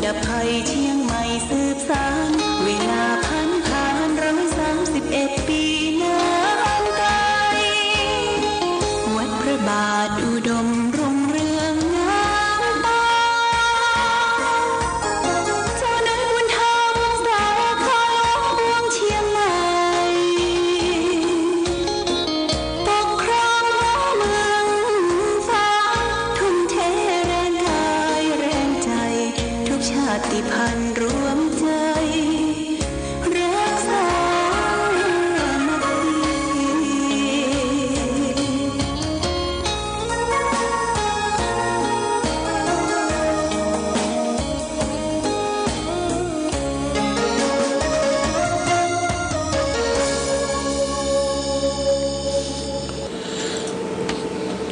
ดับภัยเชียงใหม่สืบสานเวลาผ่าน131 ปีนานไกลวัดพระบาทอุดมรุ่งเรืองงามตาเจ้านั้นบุญธรรมสาขาหลวงเชียงใหม่ปกครองเมืองฟ้าทุ่มเทแรงกายแรงใจทุกชาติพันธุ์รวมใจรักษา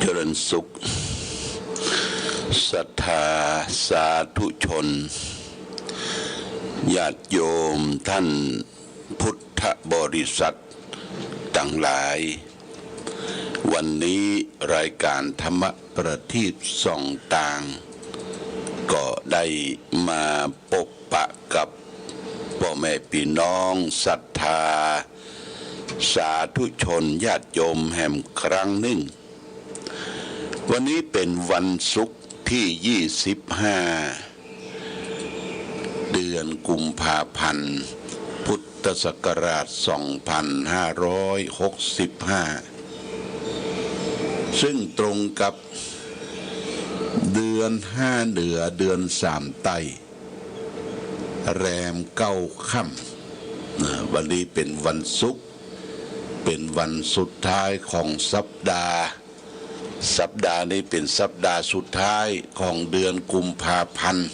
เจริญสุขศรัทธาสาธุชนญาติโยมท่านพุทธบริษัททั้งหลายวันนี้รายการธรรมประทีปส่องต่างก็ได้มาพบปะกับพ่อแม่พี่น้องศรัทธาสาธุชนญาติโยมแห่งครั้งหนึ่งวันนี้เป็นวันศุกร์ที่25เดือนกุมภาพันธ์พุทธศักราช2565ซึ่งตรงกับเดือน5เหนือเดือน3ใต้แรม9ค่ำวันนี้เป็นวันศุกร์เป็นวันสุดท้ายของสัปดาห์นี้เป็นสัปดาห์สุดท้ายของเดือนกุมภาพันธ์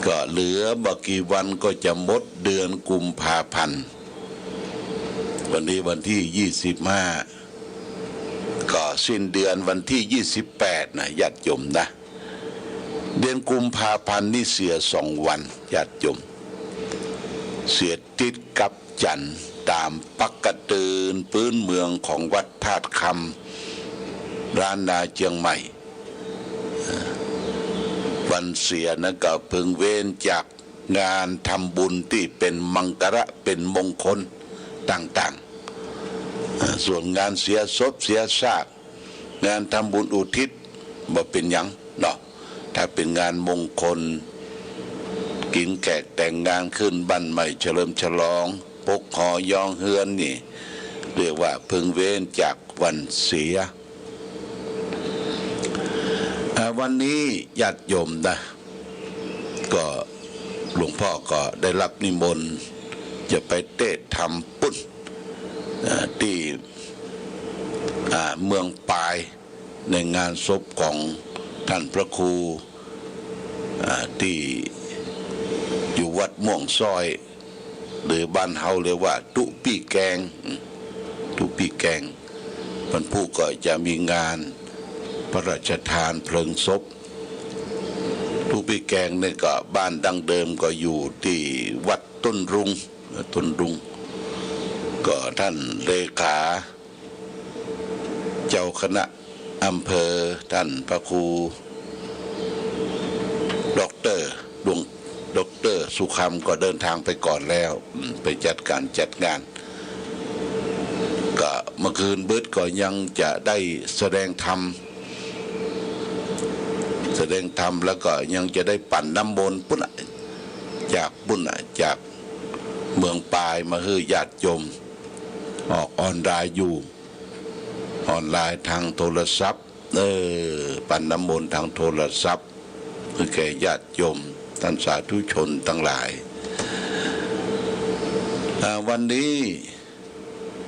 ก็เหลือบ่กี่วันก็จะหมดเดือนกุมภาพันธ์วันนี้วันที่25ก็สิ้นเดือนวันที่28นะญาติโยมนะเดือนกุมภาพันธ์นี่เสีย2 วันญาติโยมเสียติดกับจันทร์ตามปกติพื้นเมืองของวัดธาตุคำร้านนาเชียงใหม่วันเสียนั้นก็เพิ่งเว้นจากงานทำบุญที่เป็นมังกระเป็นมงคลต่างๆส่วนงานเสียศพเสียซากงานทำบุญอุทิศบ่เป็นหยังเนาะถ้าเป็นงานมงคลกินแขกแต่งงานขึ้นบ้านใหม่เฉลิมฉลองปกหอยองเฮือนนี่เรียกว่าเพิ่งเว้นจากวันเสียวันนี้ญาติโยมนะก็หลวงพ่อก็ได้รับนิมนต์จะไปเทศน์ทำปุ้นที่เมืองปายในงานศพของท่านพระครูที่อยู่วัดม่วงซอยหรือบ้านเฮาเรียกว่าตุปี้แกงวันผู้ก็จะมีงานพระราชทานเพลิงศพตุปี้แกงนี่ก็บ้านดั้งเดิมก็อยู่ที่วัดต้นรุงก็ท่านเลขาเจ้าคณะอำเภอท่านพระครูดร.สุขำก็เดินทางไปก่อนแล้วไปจัดงานก็เมื่อคืนเบิดก็ยังจะได้แสดงธรรมแล้วก็ยังจะได้ปั่นน้ำมนต์จากเมืองปายมาให้ญาติโยมออกออนไลน์อยู่ออนไลน์ทางโทรศัพท์ปั่นน้ำมนต์ทางโทรศัพท์คือแก่ญาติโยมท่านสาธุชนทั้งหลายวันนี้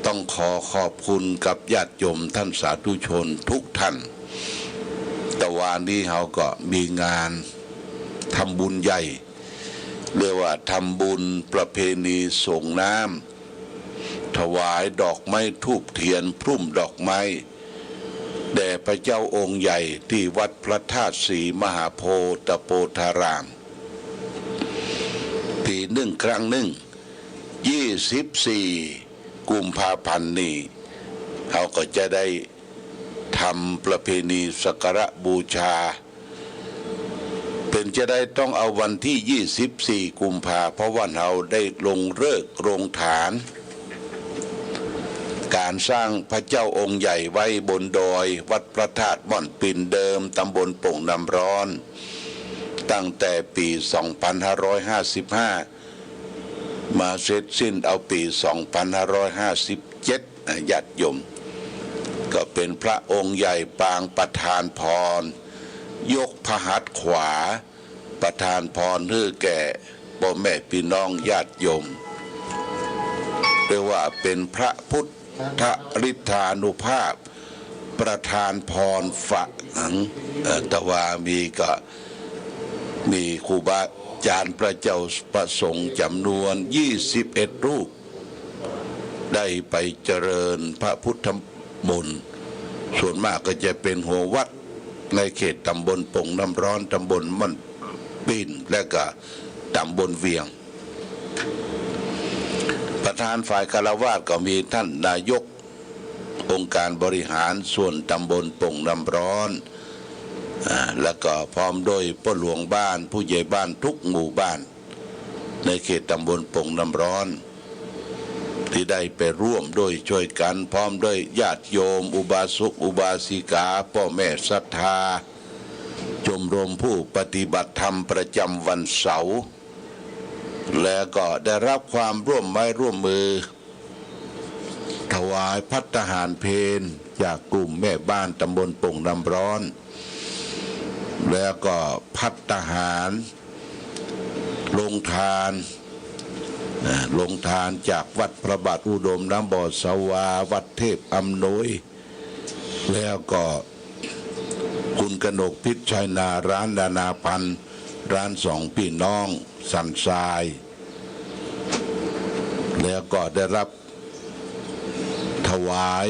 ต้องขอบคุณกับญาติโยมท่านสาธุชนทุกท่านแต่วันนี้เขาก็มีงานทำบุญใหญ่เรียกว่าทำบุญประเพณีส่งน้ำถวายดอกไม้ธูปเทียนพรุ่มดอกไม้แด่พระเจ้าองค์ใหญ่ที่วัดพระธาตุศรีมหาโพธิโพธารามปีครั้ง24 กุมภาพันธ์นี้เขาก็จะได้ทำประเพณีสักการะบูชา เป็นจะได้ต้องเอาวันที่24กุมภาเพราะว่าเราได้ลงฤกษ์ลงฐานการสร้างพระเจ้าองค์ใหญ่ไว้บนดอยวัดพระธาตุม่อนปิ่นเดิมตำบลโป่งน้ำร้อนตั้งแต่ปี 2555 มาเสร็จสิ้นเอาปี 2557 ญาติโยมก็เป็นพระองค์ใหญ่ปางประทานพรยกพระหัตถ์ขวาประทานพรให้แก่พ่อแม่พี่น้องญาติโยมเรียกว่าเป็นพระพุทธฤทธานุภาพประทานพรฝังแต่ว่ามีครูบาอาจารย์พระเจ้าประสงค์จำนวน21รูปได้ไปเจริญพระพุทธมนต์ส่วนมากก็จะเป็นหัววัดในเขตตำบลโป่งน้ำร้อนตำบลม่อนปิ่นและก็ตำบลเวียงประธานฝ่ายคฤหัสถ์ก็มีท่านนายกองค์การบริหารส่วนตำบลโป่งน้ำร้อนแล้วก็พร้อมด้วยพ่อหลวงบ้านผู้ใหญ่บ้านทุกหมู่บ้านในเขตตำบลโป่งน้ำร้อนที่ได้ไปร่วมด้วยช่วยกันพร้อมด้วยญาติโยมอุบาสกอุบาสิกาพ่อแม่ศรัทธาชมรมผู้ปฏิบัติธรรมประจำวันเสาร์และก็ได้รับความร่วมไม้ร่วมมือถวายภัตตาหารเพลจากกลุ่มแม่บ้านตำบลโป่งน้ำร้อนแล้วก็ภัตตาหารลงทานจากวัดพระบาทอุดมน้ำบ่อสวาวัดเทพอำนวยแล้วก็คุณกนกพิษชัยนาร้านนานาพันธ์ร้านสองพี่น้องสันทรายแล้วก็ได้รับถวาย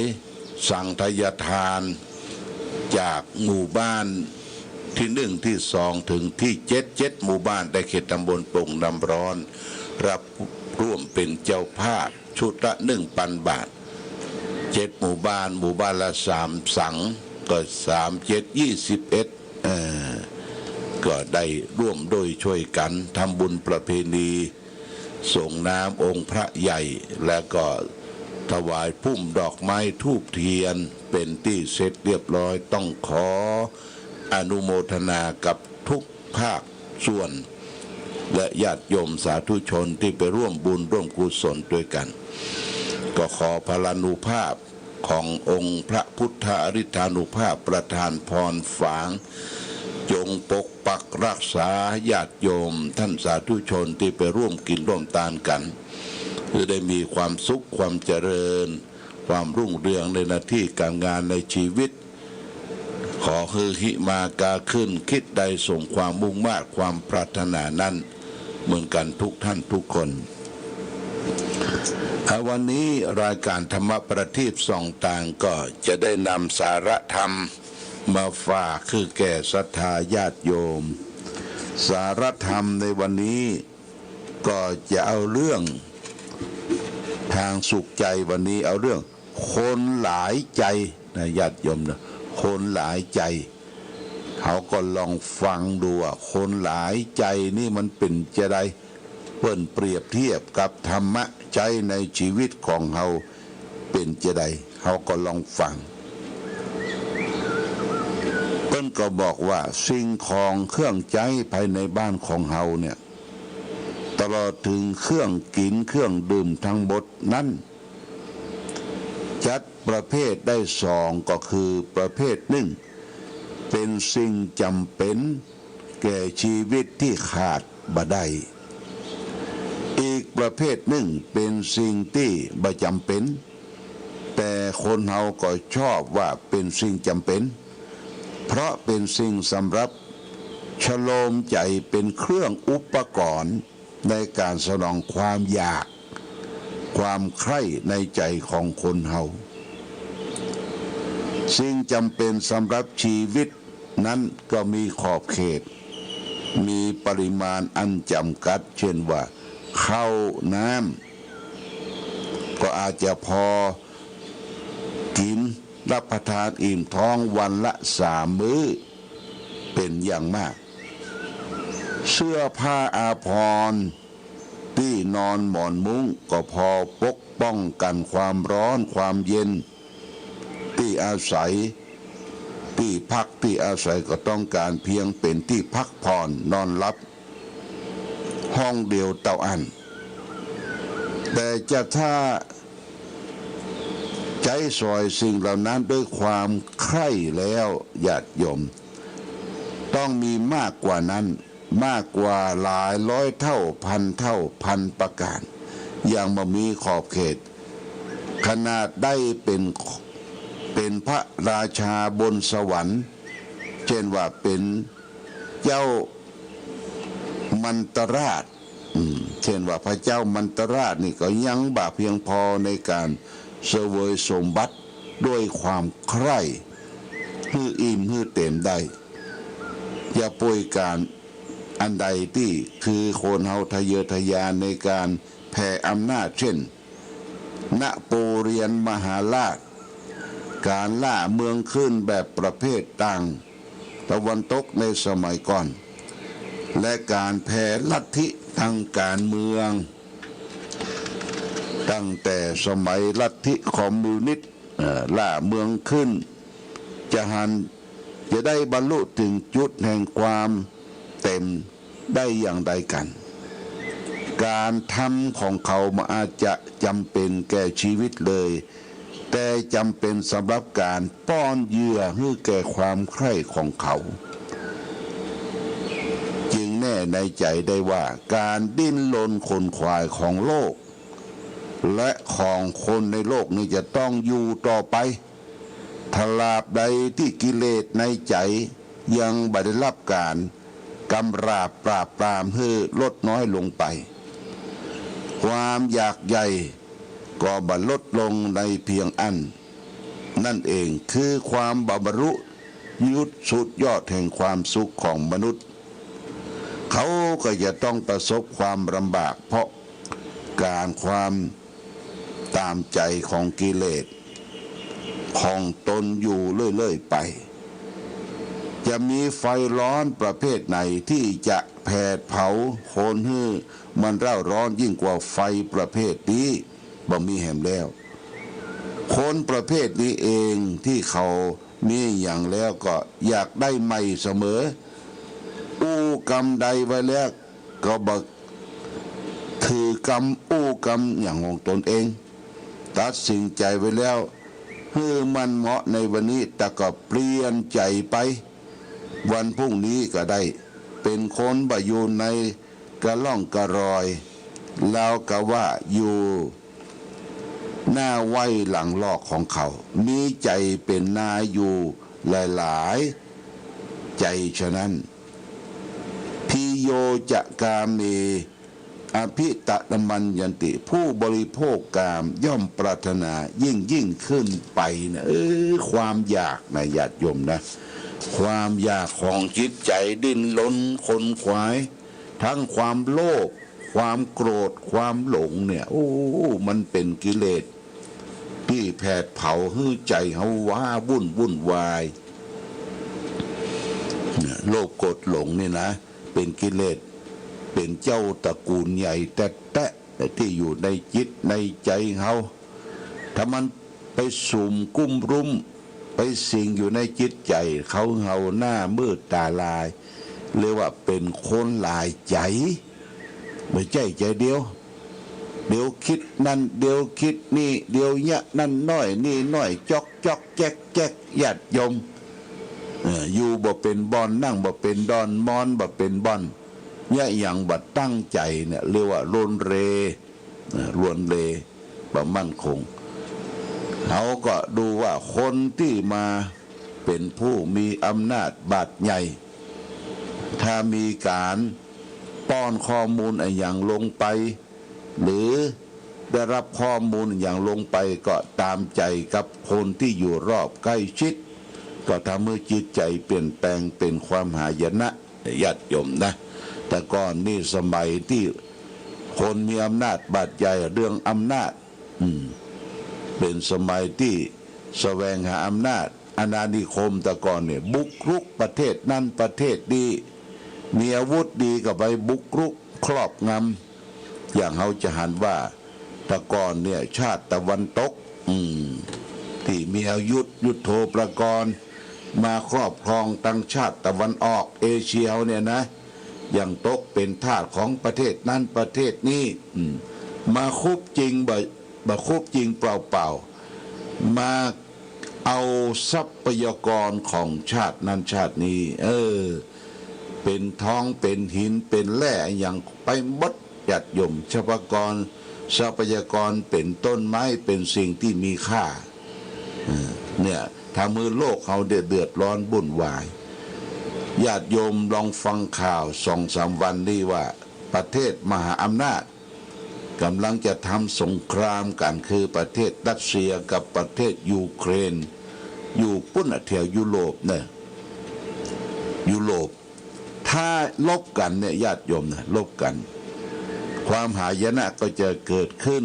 สังฆทานจากหมู่บ้านที่1ที่2ถึงที่7หมู่บ้านในเขตตำบลโป่งน้ำร้อนรับร่วมเป็นเจ้าภาพชุดละ 1,000 บาท7หมู่บ้านละ3สังก็3 7 21ก็ได้ร่วมโดยช่วยกันทำบุญประเพณีส่งน้ำองค์พระใหญ่และก็ถวายพุ่มดอกไม้ธูปเทียนเป็นที่เสร็จเรียบร้อยต้องขออนุโมทนากับทุกภาคส่วนและญาติโยมสาธุชนที่ไปร่วมบุญร่วมกุศลด้วยกันก็ขอพลานุภาพขององค์พระพุทธอริธานุภาพประทานพรฝางจงปกปักรักษาญาติโยมท่านสาธุชนที่ไปร่วมกินร่วมทานกันเพื่อได้มีความสุขความเจริญความรุ่งเรืองในหน้าที่การงานในชีวิตขอคือหิมากาขึ้นคิดใดส่งความมุ่งมา่ความปรารถนานั้นเหมือนกันทุกท่านทุกคนวันนี้รายการธรรมประทีปส่องต่างก็จะได้นำสาระธรรมมาฝากคือแก่ศรัทธาญาติโยมสาระธรรมในวันนี้ก็จะเอาเรื่องทางสุขใจวันนี้เอาเรื่องคนหลายใจนะญาติโยมนะคนหลายใจเขาก็ลองฟังดูว่าคนหลายใจนี่มันเป็นจะได้เปิ้นเปรียบเทียบกับธรรมะใจในชีวิตของเขาเป็นจะได้เขาก็ลองฟังเปิ้นก็บอกว่าสิ่งของเครื่องใจภายในบ้านของเขาเนี่ยตลอดถึงเครื่องกินเครื่องดื่มทั้งหมดนั้นจัดประเภทได้2ก็คือประเภท1เป็นสิ่งจำเป็นแก่ชีวิตที่ขาดบ่ได้อีกประเภทหนึ่งเป็นสิ่งที่บ่จำเป็นแต่คนเฮาก็ชอบว่าเป็นสิ่งจำเป็นเพราะเป็นสิ่งสำหรับชโลมใจเป็นเครื่องอุปกรณ์ในการสนองความอยากความใคร่ในใจของคนเฮาสิ่งจำเป็นสำหรับชีวิตนั้นก็มีขอบเขตมีปริมาณอันจำกัดเช่นว่าข้าวน้ำก็อาจจะพอกินรับประทานอิ่มท้องวันละ3 มื้อเป็นอย่างมาก เสื้อผ้าอาภรณ์ที่นอนหมอนมุ้งก็พอปกป้องกันความร้อนความเย็นที่อาศัยที่พักที่อาศัยก็ต้องการเพียงเป็นที่พักผ่อนนอนหลับห้องเดียวเต่าอันแต่จะถ้าใจสอยสิ่งเหล่านั้นด้วยความใคร่แล้วญาติโยมต้องมีมากกว่านั้นมากกว่าหลายร้อยเท่าพันประการอย่างบ่มีขอบเขตขนาดได้เป็นพระราชาบนสวรรค์เช่นว่าเป็นเจ้ามันตราชเช่นว่าพระเจ้ามันตราชนี่ก็ยังบ่เพียงพอในการเสวยสมบัติด้วยความใคร่ฮื้ออิ่มฮื้อเต็มได้อย่าป่วยการอันใดที่คือคนเฮาทะเยอทะยานในการแผ่อำนาจเช่นนโปเลียนมหาราชการล่าเมืองขึ้นแบบประเภทต่างตะวันตกในสมัยก่อนและการแผ่ลัทธิทางการเมืองตั้งแต่สมัยลัทธิคอมมิวนิสต์ล่าเมืองขึ้นจะได้บรรลุถึงจุดแห่งความเต็มได้อย่างใดกันการทำของเขามาอาจจะจำเป็นแก่ชีวิตเลยแต่จำเป็นสำหรับการป้อนเหยื่อให้แก่ความใคร่ของเขาจึงแน่ในใจได้ว่าการดิ้นรนขนขวายของโลกและของคนในโลกนี้จะต้องอยู่ต่อไปตราบใดที่กิเลสในใจยังบ่ได้รับการกำราบปราบปรามให้ลดน้อยลงไปความอยากใหญ่ก็บ่ลดลงในเพียงอันนั่นเองคือความบรรลุยุดสุดยอดแห่งความสุขของมนุษย์เขาก็จะต้องประสบความลำบากเพราะการความตามใจของกิเลสของตนอยู่เรื่อยๆไปจะมีไฟร้อนประเภทไหนที่จะแผดเผาโคนหื้อมันเร่าร้อนยิ่งกว่าไฟประเภทนี้บ่มีแห่งแล้วคนประเภทนี้เองที่เขามีอย่างแล้วก็อยากได้ใหม่เสมออู้กรรมใดไว้แล้วก็บักถือกรรมอู้กรรมอย่างของตนเองตัดสินใจไว้แล้วมันเหมาะในวันนี้แต่ก็เปลี่ยนใจไปวันพรุ่งนี้ก็ได้เป็นคนบ่อยู่ในกระล่องกระรอยแล้วก็ว่าอยู่หน้าไว้หลังลอกของเขามีใจเป็นนายอยู่หลายๆใจฉะนั้นพิโยจะกาเมอภิตะดมันยันติผู้บริโภคกามย่อมปรารถนายิ่งขึ้นไปนะความอยากนะญาติโยมนะความอยากของจิตใจดิ้นรนขนขวายทั้งความโลภความโกรธความหลงเนี่ยมันเป็นกิเลสที่แผดเผาให้ใจเฮาว้าวุ่นวายโลภโกรธหลงนี่นะเป็นกิเลสเป็นเจ้าตระกูลใหญ่แตะที่อยู่ในจิตในใจเฮาถ้ามันไปสุ่มกุ้มรุมไปสิงอยู่ในจิตใจเขาเฮาหน้ามืดตาลายเรียกว่าเป็นคนหลายใจไม่ใช่ใจเดียวเดี๋ยวคิดนั่นเดี๋ยวคิดนี่เดี๋ยวเนี้ยนั่นน้อยนี่น้อยจอกแจ๊กญาติโยมอยู่บ่เป็นบอนนั่งบ่เป็นดอนมอนบ่เป็นบอนเนี่ยอย่างบัดตั้งใจเนี่ยเรียกว่าลวนเรบ่มั่นคงเขาก็ดูว่าคนที่มาเป็นผู้มีอำนาจบาดใหญ่ถ้ามีการป้อนข้อมูลอย่างลงไปหรือได้รับข้อมูลอย่างลงไปก็ตามใจกับคนที่อยู่รอบใกล้ชิดก็ทำให้จิตใจเปลี่ยนแปลงเป็นความหายนะญาติโยมนะแต่ก่อนนี่สมัยที่คนมีอำนาจบาดใหญ่เรื่องอำนาจเป็นสมัยที่แสวงหาอำนาจอาณานิคมแต่ก่อนเนี่ยบุกรุกประเทศนั้นประเทศนี้ มีอาวุธดีกับไปบุกรุกครอบงำอย่างเขาจะหันว่าแตะกอนเนี่ยชาติตะวันตกที่มีอายุยุทโธปกรณ์มาครอบครองตั้งชาติตะวันออกเอเชียเนี่ยนะอย่างตกเป็นทาสของประเทศนั้นประเทศนี้มาคุบจริงบ่คุบจริงเปล่าๆมาเอาทรัพยากรของชาตินั้นชาตินี้เป็นทองเป็นหินเป็นแร่อย่างไปหมดยัดยมทรัพยากรเป็นต้นไม้เป็นสิ่งที่มีค่าเนี่ยทำมือโลกเขาเดือดร้อนวุ่นวายญาติโยมลองฟังข่าว2-3 วันนี้ว่าประเทศมหาอำนาจกำลังจะทำสงครามกันคือประเทศรัสเซียกับประเทศยูเครนอยู่ปุ่นแถวยุโรปเนี่ยยุโรปถ้าลบกันเนี่ยญาติโยมนะลบกันความหายนะก็จะเกิดขึ้น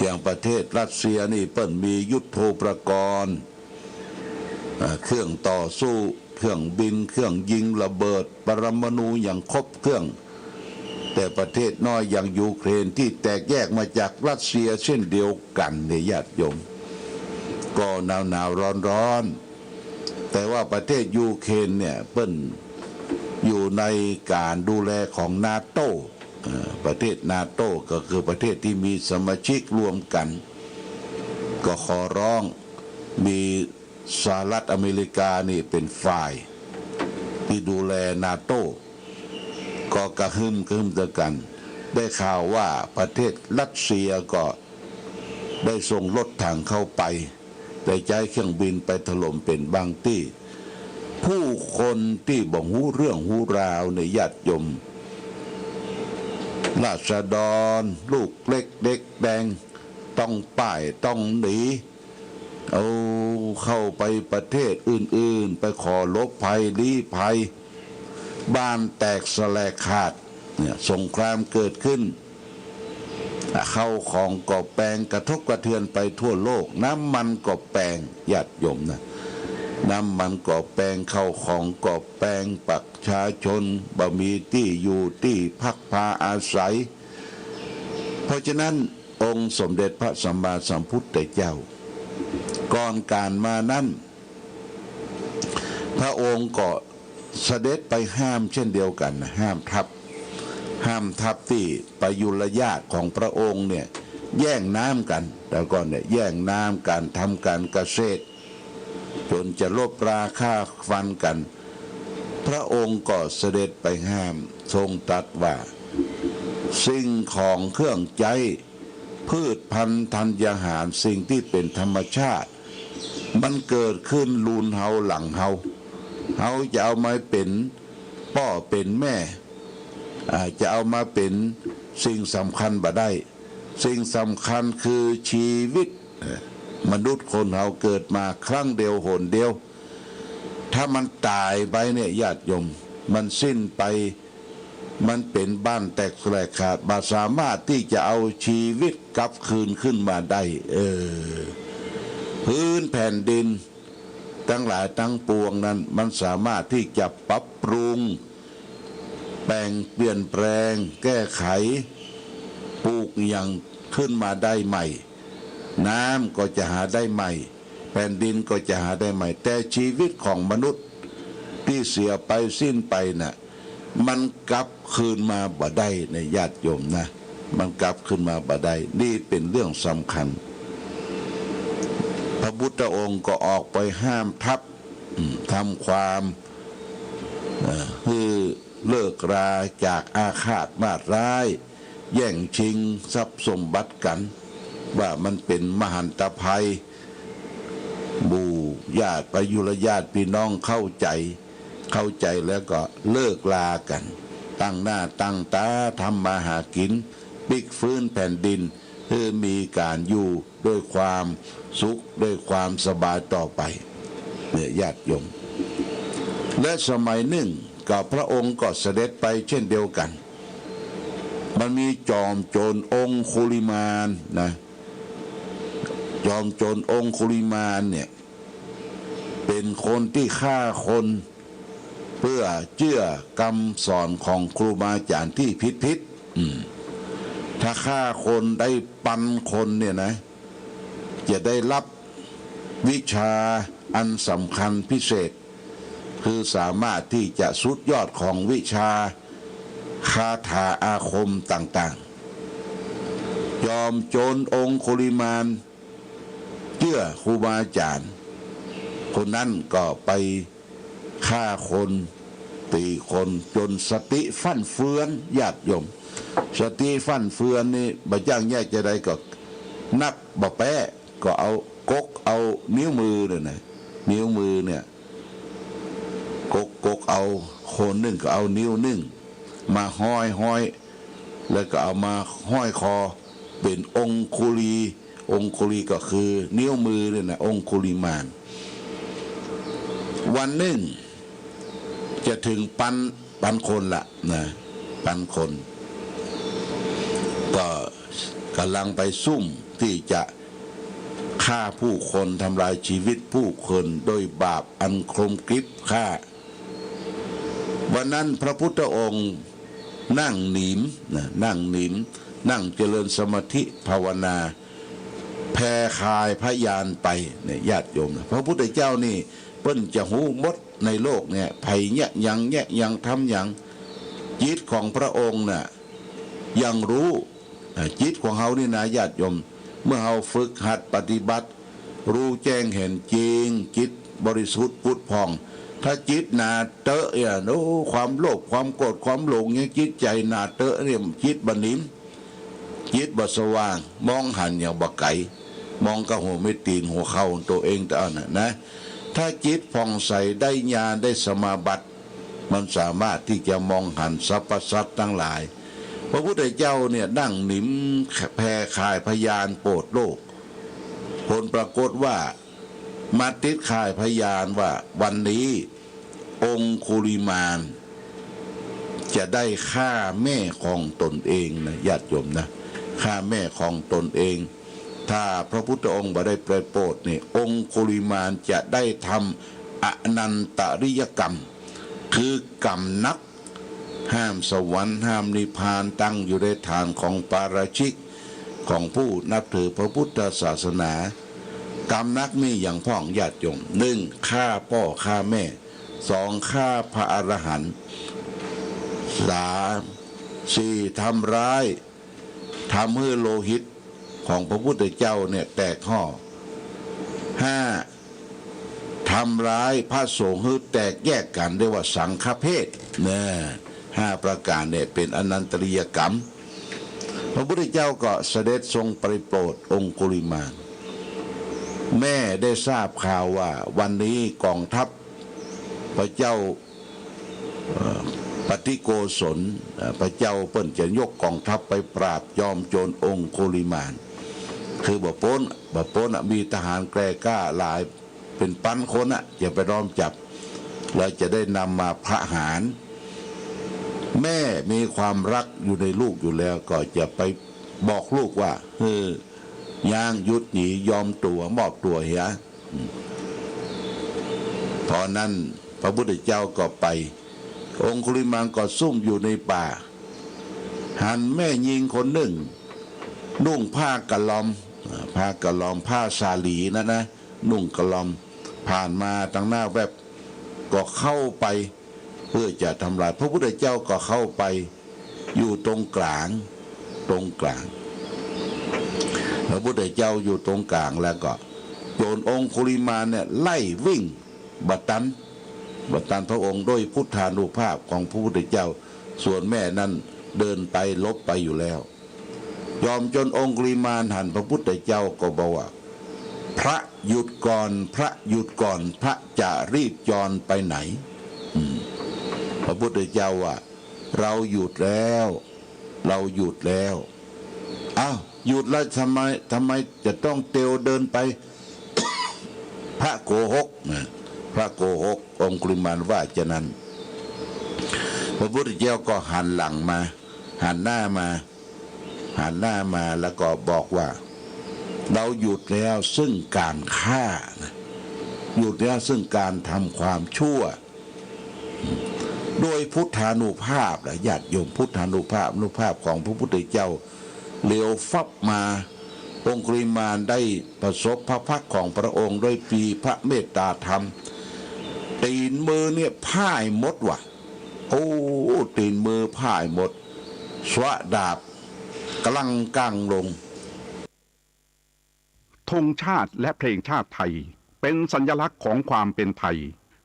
อย่างประเทศรัสเซียนี่เปิ้นมียุทโธปกรณ์เครื่องต่อสู้เครื่องบินเครื่องยิงระเบิดปรมาณูอย่างครบเครื่องแต่ประเทศน้อยอย่างยูเครนที่แตกแยกมาจากรัสเซียเช่นเดียวกันเนี่ยญาติโยมก็หนาวร้อนแต่ว่าประเทศยูเครนเนี่ยเปิ้นอยู่ในการดูแลของนาโต้ประเทศนาโต้ก็คือประเทศที่มีสมาชิกรวมกันก็ขอร้องมีสหรัฐอเมริกานี่เป็นฝ่ายที่ดูแลนาโต้ก็กระหึ่มกันได้ข่าวว่าประเทศรัสเซียก็ได้ส่งรถถังเข้าไปได้ใช้เครื่องบินไปถล่มเป็นบางที่ผู้คนที่บอกหูเรื่องหูราวในญาติโยมราษฎรลูกเล็กเด็กแดงต้องป้ายต้องหนีเอาเข้าไปประเทศอื่นๆไปขอลบภัยลี้ภัยบ้านแตกสลายขาดเนี่ยสงครามเกิดขึ้นเข้าของก่อแปลงกระทบกระเทือนไปทั่วโลกน้ำมันก่อแปลงญาติโยมนะน้ำมันก่อแปลงเข้าของก่อแปลงประชาชนบ่มีที่อยู่ที่พักพาอาศัยเพราะฉะนั้นองค์สมเด็จพระสัมมาสัมพุทธเจ้าก่อนการมานั้นพระองค์ก็เสด็จไปห้ามเช่นเดียวกันห้ามทัพที่ประยุรญาติของพระองค์เนี่ยแย่งน้ำกันแต่ก่อนเนี่ยแย่งน้ำกันทำการเกษตรจนจะลบราค่าฟันกันพระองค์ก็เสด็จไปห้ามทรงตรัสว่าสิ่งของเครื่องใจพืชพันธุ์ธัญญาหารสิ่งที่เป็นธรรมชาติมันเกิดขึ้นลูนเฮาหลังเฮาจะเอามาเป็นพ่อเป็นแม่จะเอามาเป็นสิ่งสำคัญบ่ได้สิ่งสำคัญคือชีวิตมนุษย์คนเราเกิดมาครั้งเดียวหนเดียวถ้ามันตายไปเนี่ยญาติโยมมันสิ้นไปมันเป็นบ้านแตกสลายขาดมาสามารถที่จะเอาชีวิตกลับคืนขึ้นมาได้พื้นแผ่นดินทั้งหลายทั้งปวงนั้นมันสามารถที่จะปรับปรุงแปลงเปลี่ยนแปลงแก้ไขปลูกอย่างขึ้นมาได้ใหม่น้ำก็จะหาได้ใหม่แผ่นดินก็จะหาได้ใหม่แต่ชีวิตของมนุษย์ที่เสียไปสิ้นไปน่ะมันกลับคืนมาบ่ได้ในญาติโยมนะมันกลับขึ้นมาบ่ได้นี่เป็นเรื่องสำคัญพระพุทธองค์ก็ออกไปห้ามทัพทำความคือเลิกราจากอาฆาตมาร้ายแย่งชิงทรัพย์สมบัติกันว่ามันเป็นมหันตภัยบูญาติประยุรญาติพี่น้องเข้าใจแล้วก็เลิกลากันตั้งหน้าตั้งตาทำมาหากินพลิกฟื้นแผ่นดินเพื่อมีการอยู่ด้วยความสุขด้วยความสบายต่อไปเนี่ยญาติโยมและสมัยหนึ่งกับพระองค์ก็เสด็จไปเช่นเดียวกันมันมีจอมโจรองคุลิมานนะจอมโจรองคุลิมานเนี่ยเป็นคนที่ฆ่าคน เพื่อเชื่อกรรมสอนของครูบาอาจารย์ที่ผิดถ้าฆ่าคนได้ปันคนเนี่ยนะจะได้รับวิชาอันสำคัญพิเศษคือสามารถที่จะสุดยอดของวิชาคาถาอาคมต่างๆยอมโจรองคุลิมานเชื่อครูบาอาจารย์คนนั้นก็ไปฆ่าคนตีคนจนสติฟั่นเฟือนญาติโยมสติฟั่นเฟือนนี่บะย่างแยกจะได้ก็นับบ่แปะก็เอากกเอานิ้วมือเนี่ยนะนิ้วมือเนี่ยกกเอาโคนหนึ่งก็เอานิ้วหนึ่งมาห้อยแล้วก็เอามาห้อยคอเป็นองคุลีก็คือนิ้วมือเนี่ยนะองคุลิมานวันหนึ่งจะถึงปันคนละนะปันคนก็กำลังไปซุ่มที่จะฆ่าผู้คนทำลายชีวิตผู้คนโดยบาปอันคมกริบฆ่าวันนั้นพระพุทธองค์นั่งหนิมนั่งเจริญสมาธิภาวนาแผ่คายพยานไปเนี่ยญาติโยมพระพุทธเจ้านี่เปิ้นจะหูมดในโลกเนี่ยไผเนี่ยยังทำอย่างจิตของพระองค์น่ะยังรู้จิตของเฮานี่นะญาติโยมเมื่อเฮาฝึกหัดปฏิบัติรู้แจ้งเห็นจริงจิตบริสุทธิ์พุทธพองถ้าจิตหนาเตอะเนี่ยโอ้ความโลภความโกรธความหลงเนี่ยจิตใจหนาเตอะเนี่ยจิตบันิมจิตบ่สว่างมองหันอย่างบ่ไกลมองกระหัวไม่ตีนหัวเข่าตัวเองแต่อันนั้นนะถ้าจิตผ่องใสได้ญาณได้สมาบัติมันสามารถที่จะมองหันสรรพสัตว์ทั้งหลายพระพุทธเจ้าเนี่ยนั่งหนิมแผ่คายพยานโปรดโลกผลปรากฏว่ามาติดคายพยานว่าวันนี้องคุลิมานจะได้ฆ่าแม่ของตนเองนะญาติโยมนะฆ่าแม่ของตนเองถ้าพระพุทธองค์บ่ได้โปรดนี่องคุลิมานจะได้ทำอนันตริยกรรมคือกรรมนักห้ามสวรรค์ห้ามนิพพานตั้งอยู่ในฐานของปาราชิกของผู้นับถือพระพุทธศาสนากรรมนักมีอย่างพ่องญาติโยมหนึ่งฆ่าพ่อฆ่าแม่สองฆ่าพระอรหันต์สามสี่ทำร้ายทำให้โลหิตของพระพุทธเจ้าเนี่ยแตกห่อห้าทำร้ายพระสงฆ์ให้แตกแยกกันเรียกว่าสังฆเพศเนี่ยห้าประการเนี่ยเป็นอนันตริยกรรมพระพุทธเจ้าก็เสด็จทรงไปโปรดองคุลิมานแม่ได้ทราบข่าวว่าวันนี้กองทัพพระเจ้าปฏิโกศลพระเจ้าเปิ้นจะยกกองทัพไปปราบยอมโจรองคุลิมานคือบ่โป้นมีทหารแกร่กล้าหลายเป็นพันคนจะไปล้อมจับแล้วจะได้นำมาประหารแม่มีความรักอยู่ในลูกอยู่แล้วก็จะไปบอกลูกว่าย่างยุดหนียอมตัวมอบตัวเหียตอนนั้นพระพุทธเจ้าก็ไปองคุลิมานก็ซุ่มอยู่ในป่าหันแม่ยิงคนหนึ่งนุ่งผ้ากะลอมผ้าสาลีนะนุ่งกะลอมผ่านมาทางหน้าแวบก็เข้าไปเพื่อจะทำลายพระพุทธเจ้าก็เข้าไปอยู่ตรงกลางพระพุทธเจ้าอยู่ตรงกลางแล้วก็โจรองคุลิมานเนี่ยไล่วิ่งบัดตันพระองค์ด้วยพุทธานุภาพของพระพุทธเจ้าส่วนแม่นั้นเดินไปลบไปอยู่แล้วยอมจนองคุลิมานหันพระพุทธเจ้าก็บอกว่าพระหยุดก่อนพระจะรีบจรไปไหนพระพุทธเจ้าว่าเราหยุดแล้วอ้าวหยุดแล้วทำไมจะต้องเตียวเดินไป พระโกหกองคุลิมานว่าจะนั้นพระพุทธเจ้าก็หันหลังมาหันหน้ามาแล้วก็บอกว่าเราหยุดแล้วซึ่งการฆ่าหยุดแล้วซึ่งการทำความชั่ว โดยพุทธานุภาพและญาติโยมพุทธานุภาพของพระพุทธเจ้าเลี้ยวฟับมาองคุลิมานได้ประสบพระพักของพระองค์ด้วยปีพระเมตตาธรรมตีนมือเนี่ยพ่ายหมดว่ะโอ้ตีนมือพ่ายหมดสวะดาบกำลังก้างลงธงชาติและเพลงชาติไทยเป็นสัญลักษณ์ของความเป็นไทย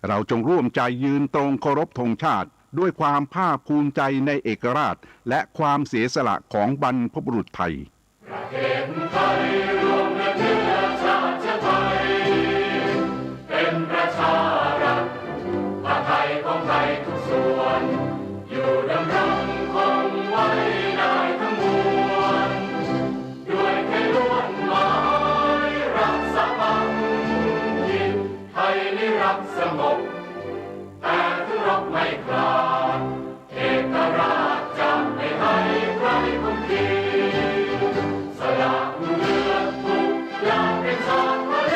เราจงร่วมใจยืนตรงเคารพธงชาติด้วยความภาคภูมิใจในเอกราชและความเสียสละของบรรพบุรุษไทยประเทศไทยรวมและเชื้อชาติไทยเป็นประชารัฐผ้าไทยของไทยทุกส่วนอยู่ดำรงคงไว้ได้ทั้งมวลด้วยแค่ล้วนหมายรักษาพันยินไทยนิรักสงบแต่ถึงรบไม่กล้าเอกราชจะไม่ให้ใครคุมขีสละเลือดทุกอย่างเป็นชาติทะเล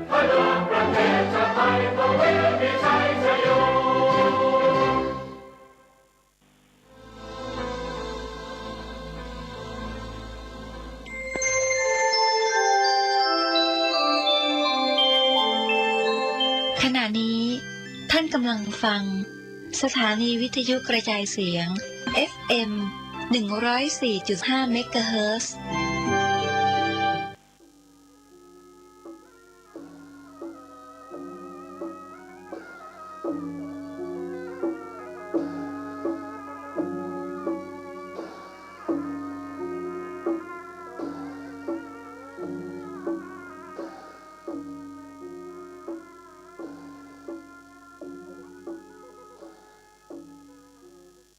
ถ้าเดินประเทศชาติไทยก็เวทีชัยชโยขณะนี้ท่านกำลังฟังสถานีวิทยุกระจายเสียง FM 104.5 เมกะเฮิรตซ์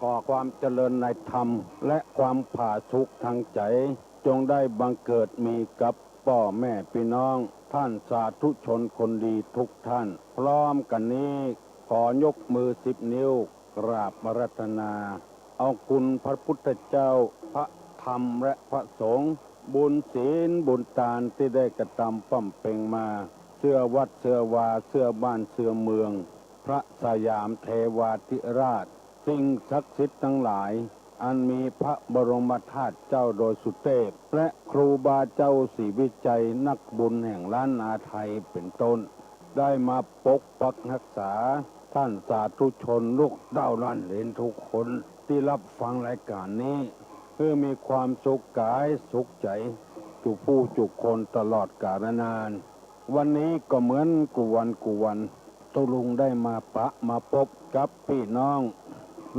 ก่อความเจริญในธรรมและความผาสุกทางใจจงได้บังเกิดมีกับพ่อแม่พี่น้องท่านสาธุชนคนดีทุกท่านพร้อมกันนี้ขอยกมือ10 นิ้วกราบอาราธนาเอาคุณพระพุทธเจ้าพระธรรมและพระสงฆ์บุญศีลบุญทานที่ได้กระทำปั้มเป่งมาเสื้อวัดเสื้อวาเสื้อบ้านเสื้อเมืองพระสยามเทวาธิราชสิ่งศักดิ์สิทธิ์ทั้งหลายอันมีพระบรมธาตุเจ้าโดยสุเทพและครูบาเจ้าศรีวิจัยนักบุญแห่งล้านนาไทยเป็นต้นได้มาปกปักรักษาท่านสาธุชนลูกเต้าล้านเหลนทุกคนที่รับฟังรายการนี้เพื่อมีความสุขกายสุขใจจุผู้จุคนตลอดกาลนานวันนี้ก็เหมือนกุวันตุลุงได้มาปะมาพบกับพี่น้อง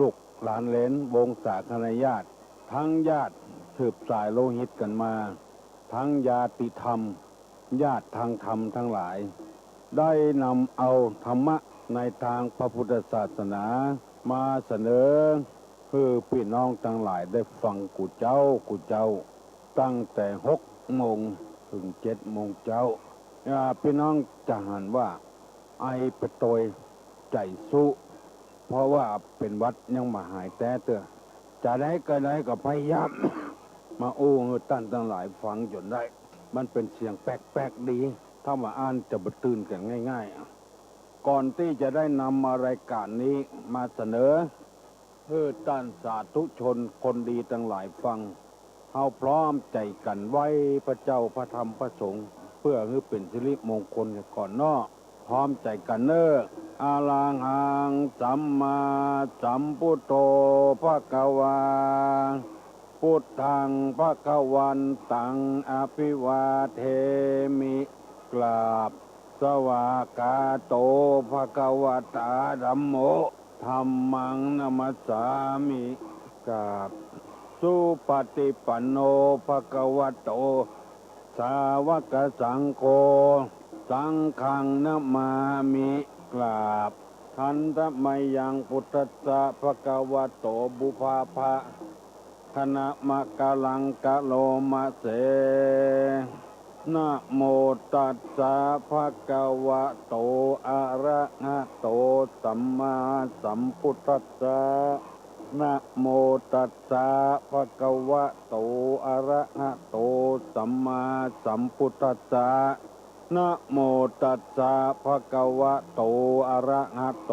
ลูกหลานเหลนวงศาคณาญาติทั้งญาติสืบสายโลหิตกันมาทั้งญาติธรรมญาติทางธรรมทั้งหลายได้นำเอาธรรมะในทางพระพุทธศาสนามาเสนอเพื่อพี่น้องทั้งหลายได้ฟังกุเจ้าตั้งแต่6 โมงถึง7 โมงเจ้าพี่น้องจะหันว่าไอไปโตยใจสู้เพราะว่าเป็นวัดยังมาหายแต่เตอจะได้ก็ได้ก็พยายาม มาโอ้ตั้นทั้งหลายฟังจนได้มันเป็นเสียงแปลกๆดีถ้ามาอ่านจะบตื่นกันง่ายๆก่อนที่จะได้นำมารายการนี้มาเสนอเพื่อต้านสาธุชนคนดีทั้งหลายฟังเฮาพร้อมใจกันไว้พระเจ้าพระธรรมพระสงฆ์เพื่อให้เป็นสิริมงคลก่อนนอพร้อมใจกันเนออาลังหังสัมมาสัมพุทโธภควาพุทธังภควันตังอภิวาเทมิกราบสวากาโตภควตาธัมโมธัมมังนัมสสามิกราบสุปฏิปันโนภควโตสาวกสังโฆสังฆังนะมามิกราบทันตมยังพุทธัสสะภควโตบุพาภะคณะมะกะลังกะโลมะเสนะโมตัสสะภะคะวะโตอะระหะโตสัมมาสัมพุทธัสสะนะโมตัสสะภะคะวะโตอะระหะโตสัมมาสัมพุทธัสสะ นะโมตัสสะภะคะวะโตอะระหะโต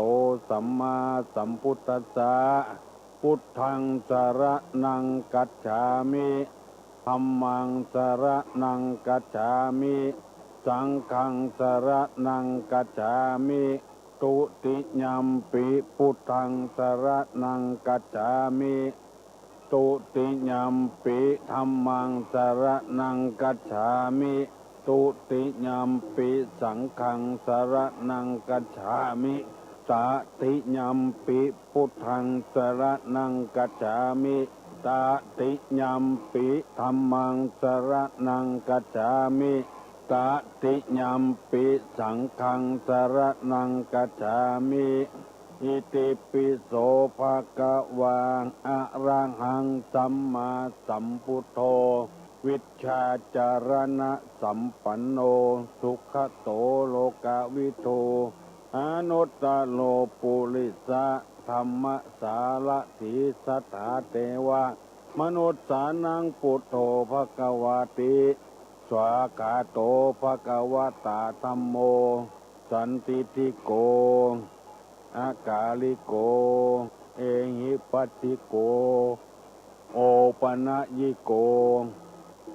สัมมาสัมพุทธัสสะพุทธังสรณังกัจฉามิธัมมังสรณังกัจฉามิสังฆังสรณังกัจฉามิตุติยัมปิพุทธังสรณังกัจฉามิตุติยัมปิธัมมังสรณังกัจฉามิตุติยัมปิสังฆังสรณังกัจฉามิตติยัมปิพุทธังสรณังกัจฉามิตติยัมปิธัมมังสรณังกัจฉามิตติยัมปิสังฆังสรณังกัจฉามิอิติปิโสภะคะวะอะระหังสัมมาสัมพุทโธวิชชาจารณะสัมปันโนสุขโตโลกวิทูอนุตตโลปุริสะธรรมสารถีสัทธาเทวะมนุษย์สานังพุทโธภควาติสวากาโตภควตาธัมโมสันติติโกอากาลิโกเอหิปัสสิโกโอปนะยิโก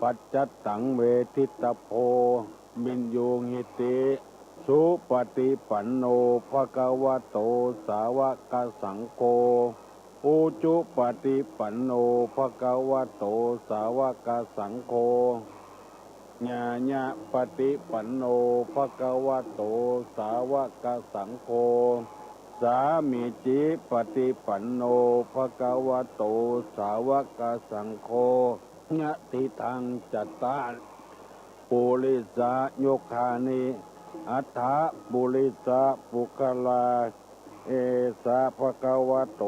ปัจจัตตังเวทิตโพมินยูหิติสุปฏิปันโนภะคะวะโตสาวกสังโฆอุจุปฏิปันโนภะคะวะโตสาวกสังโฆญาญะปฏิปันโนภะคะวะโตสาวกสังโฆสามิจิปฏิปันโนภะคะวะโตสาวกสังโฆญะติทังจัตตาปุริสะโยคานิอัฏฐปุริสะปุคลาเอสะภะคะวะโต